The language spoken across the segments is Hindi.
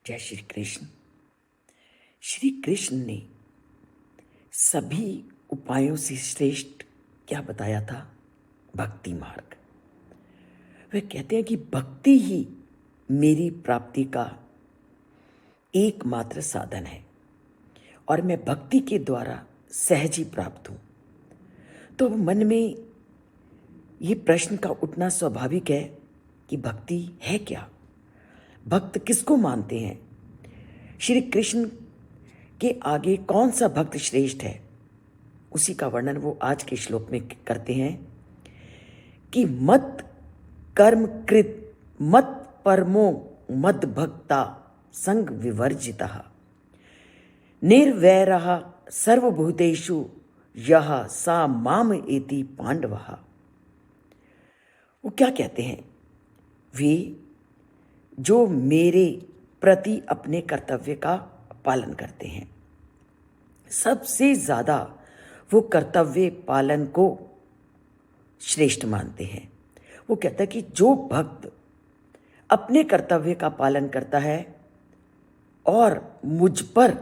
जय श्री कृष्ण। श्री कृष्ण ने सभी उपायों से श्रेष्ठ क्या बताया था? भक्ति मार्ग। वे कहते हैं कि भक्ति ही मेरी प्राप्ति का एकमात्र साधन है और मैं भक्ति के द्वारा सहज ही प्राप्त हूं। तो मन में ये प्रश्न का उठना स्वाभाविक है कि भक्ति है क्या? भक्त किसको मानते हैं? श्री कृष्ण के आगे कौन सा भक्त श्रेष्ठ है? उसी का वर्णन वो आज के श्लोक में करते हैं कि मत कर्म कृत मत परमो मद भक्ता संग विवर्जितः निर्वैरः सर्वभूतेषु यह सा माम एति पांडवः। वो क्या कहते हैं? वे जो मेरे प्रति अपने कर्तव्य का पालन करते हैं, सबसे ज्यादा वो कर्तव्य पालन को श्रेष्ठ मानते हैं। वो कहता है कि जो भक्त अपने कर्तव्य का पालन करता है और मुझ पर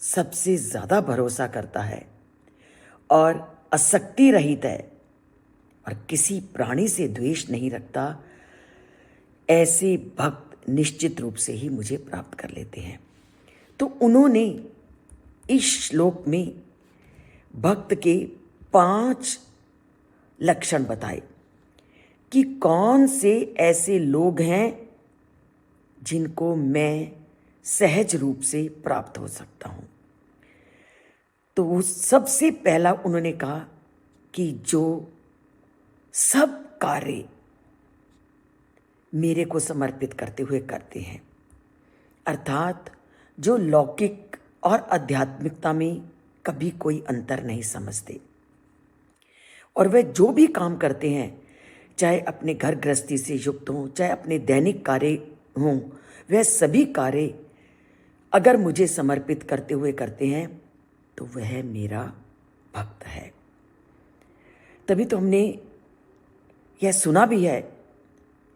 सबसे ज्यादा भरोसा करता है और आसक्ति रहित है और किसी प्राणी से द्वेष नहीं रखता, ऐसे भक्त निश्चित रूप से ही मुझे प्राप्त कर लेते हैं। तो उन्होंने इस श्लोक में भक्त के 5 लक्षण बताए कि कौन से ऐसे लोग हैं जिनको मैं सहज रूप से प्राप्त हो सकता हूं। तो वो सबसे पहला उन्होंने कहा कि जो सब कार्य मेरे को समर्पित करते हुए करते हैं, अर्थात जो लौकिक और आध्यात्मिकता में कभी कोई अंतर नहीं समझते और वे जो भी काम करते हैं, चाहे अपने घर गृहस्थी से युक्त हों, चाहे अपने दैनिक कार्य हों, वह सभी कार्य अगर मुझे समर्पित करते हुए करते हैं तो वह मेरा भक्त है। तभी तो हमने यह सुना भी है,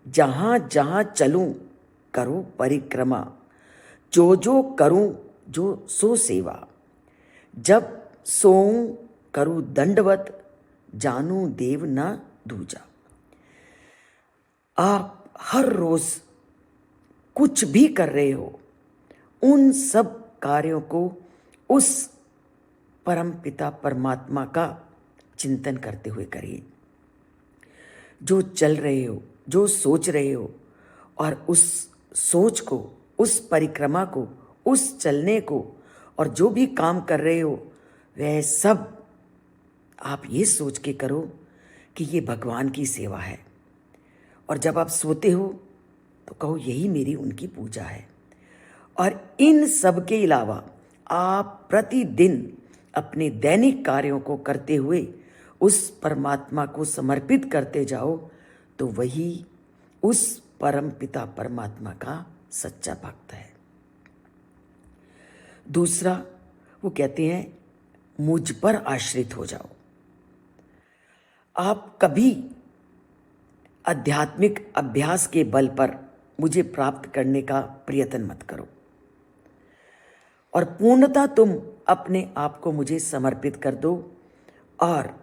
जहां जहां चलूं करूं परिक्रमा, जो जो करूं जो सो सेवा, जब सोऊं करूं दंडवत, जानू देव न दूजा। आप हर रोज कुछ भी कर रहे हो, उन सब कार्यों को उस परम पिता परमात्मा का चिंतन करते हुए करिए। जो चल रहे हो, जो सोच रहे हो, और उस सोच को, उस परिक्रमा को, उस चलने को और जो भी काम कर रहे हो, वह सब आप ये सोच के करो कि ये भगवान की सेवा है। और जब आप सोते हो तो कहो यही मेरी उनकी पूजा है। और इन सब के अलावा आप प्रतिदिन अपने दैनिक कार्यों को करते हुए उस परमात्मा को समर्पित करते जाओ, तो वही उस परम पिता परमात्मा का सच्चा भक्त है। दूसरा, वो कहते हैं मुझ पर आश्रित हो जाओ। आप कभी आध्यात्मिक अभ्यास के बल पर मुझे प्राप्त करने का प्रयत्न मत करो और पूर्णतः तुम अपने आप को मुझे समर्पित कर दो और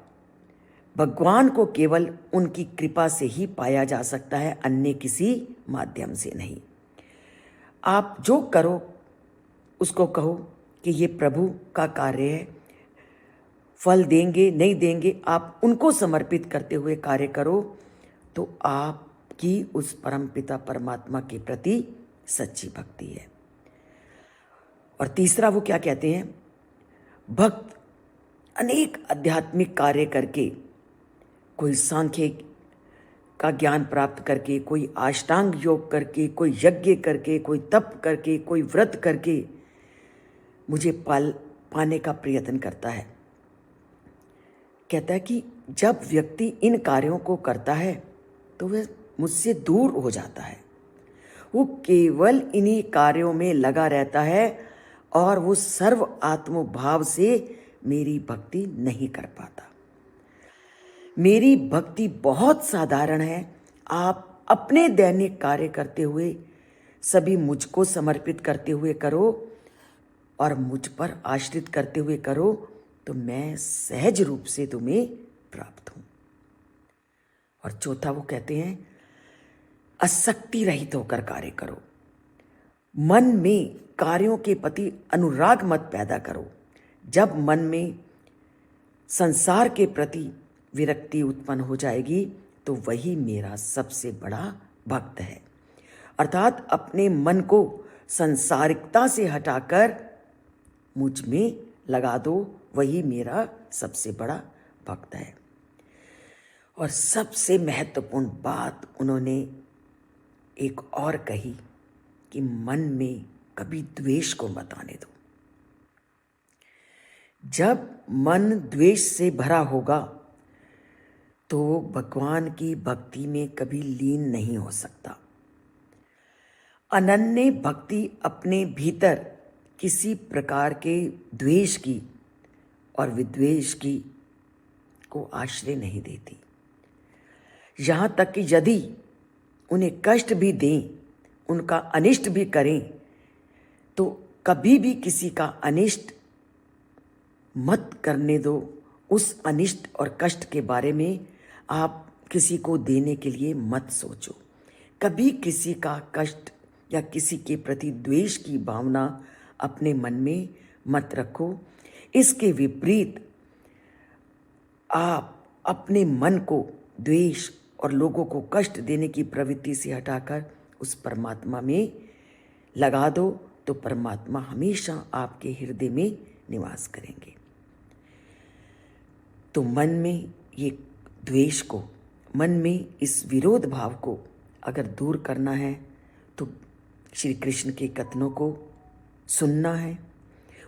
भगवान को केवल उनकी कृपा से ही पाया जा सकता है, अन्य किसी माध्यम से नहीं। आप जो करो उसको कहो कि ये प्रभु का कार्य है, फल देंगे नहीं देंगे, आप उनको समर्पित करते हुए कार्य करो, तो आपकी उस परम पिता परमात्मा के प्रति सच्ची भक्ति है। और तीसरा वो क्या कहते हैं? भक्त अनेक आध्यात्मिक कार्य करके, कोई सांख्य का ज्ञान प्राप्त करके, कोई अष्टांग योग करके, कोई यज्ञ करके, कोई तप करके, कोई व्रत करके मुझे पाने का प्रयत्न करता है। कहता है कि जब व्यक्ति इन कार्यों को करता है तो वह मुझसे दूर हो जाता है, वो केवल इन्हीं कार्यों में लगा रहता है और वो सर्व आत्मभाव से मेरी भक्ति नहीं कर पाता। मेरी भक्ति बहुत साधारण है। आप अपने दैनिक कार्य करते हुए सभी मुझको समर्पित करते हुए करो और मुझ पर आश्रित करते हुए करो, तो मैं सहज रूप से तुम्हें प्राप्त हूं। और चौथा वो कहते हैं, आसक्ति रहित होकर कार्य करो। मन में कार्यों के प्रति अनुराग मत पैदा करो। जब मन में संसार के प्रति विरक्ति उत्पन्न हो जाएगी तो वही मेरा सबसे बड़ा भक्त है। अर्थात अपने मन को संसारिकता से हटाकर मुझ में लगा दो, वही मेरा सबसे बड़ा भक्त है। और सबसे महत्वपूर्ण बात उन्होंने एक और कही कि मन में कभी द्वेष को मत आने दो। जब मन द्वेष से भरा होगा तो भगवान की भक्ति में कभी लीन नहीं हो सकता। अनन्य भक्ति अपने भीतर किसी प्रकार के द्वेष की और विद्वेष की को आश्रय नहीं देती। यहाँ तक कि यदि उन्हें कष्ट भी दें, उनका अनिष्ट भी करें, तो कभी भी किसी का अनिष्ट मत करने दो। उस अनिष्ट और कष्ट के बारे में आप किसी को देने के लिए मत सोचो। कभी किसी का कष्ट या किसी के प्रति द्वेष की भावना अपने मन में मत रखो। इसके विपरीत आप अपने मन को द्वेष और लोगों को कष्ट देने की प्रवृत्ति से हटाकर उस परमात्मा में लगा दो, तो परमात्मा हमेशा आपके हृदय में निवास करेंगे। तो मन में ये द्वेष को, मन में इस विरोध भाव को अगर दूर करना है तो श्री कृष्ण के कथनों को सुनना है,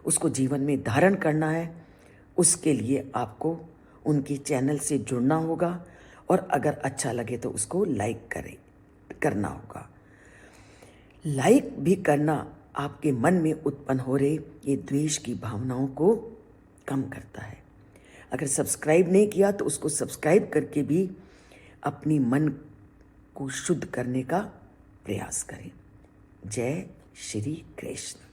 उसको जीवन में धारण करना है। उसके लिए आपको उनके चैनल से जुड़ना होगा और अगर अच्छा लगे तो उसको लाइक करना होगा। लाइक भी करना आपके मन में उत्पन्न हो रहे ये द्वेष की भावनाओं को कम करता है। अगर सब्सक्राइब नहीं किया तो उसको सब्सक्राइब करके भी अपनी मन को शुद्ध करने का प्रयास करें। जय श्री कृष्ण।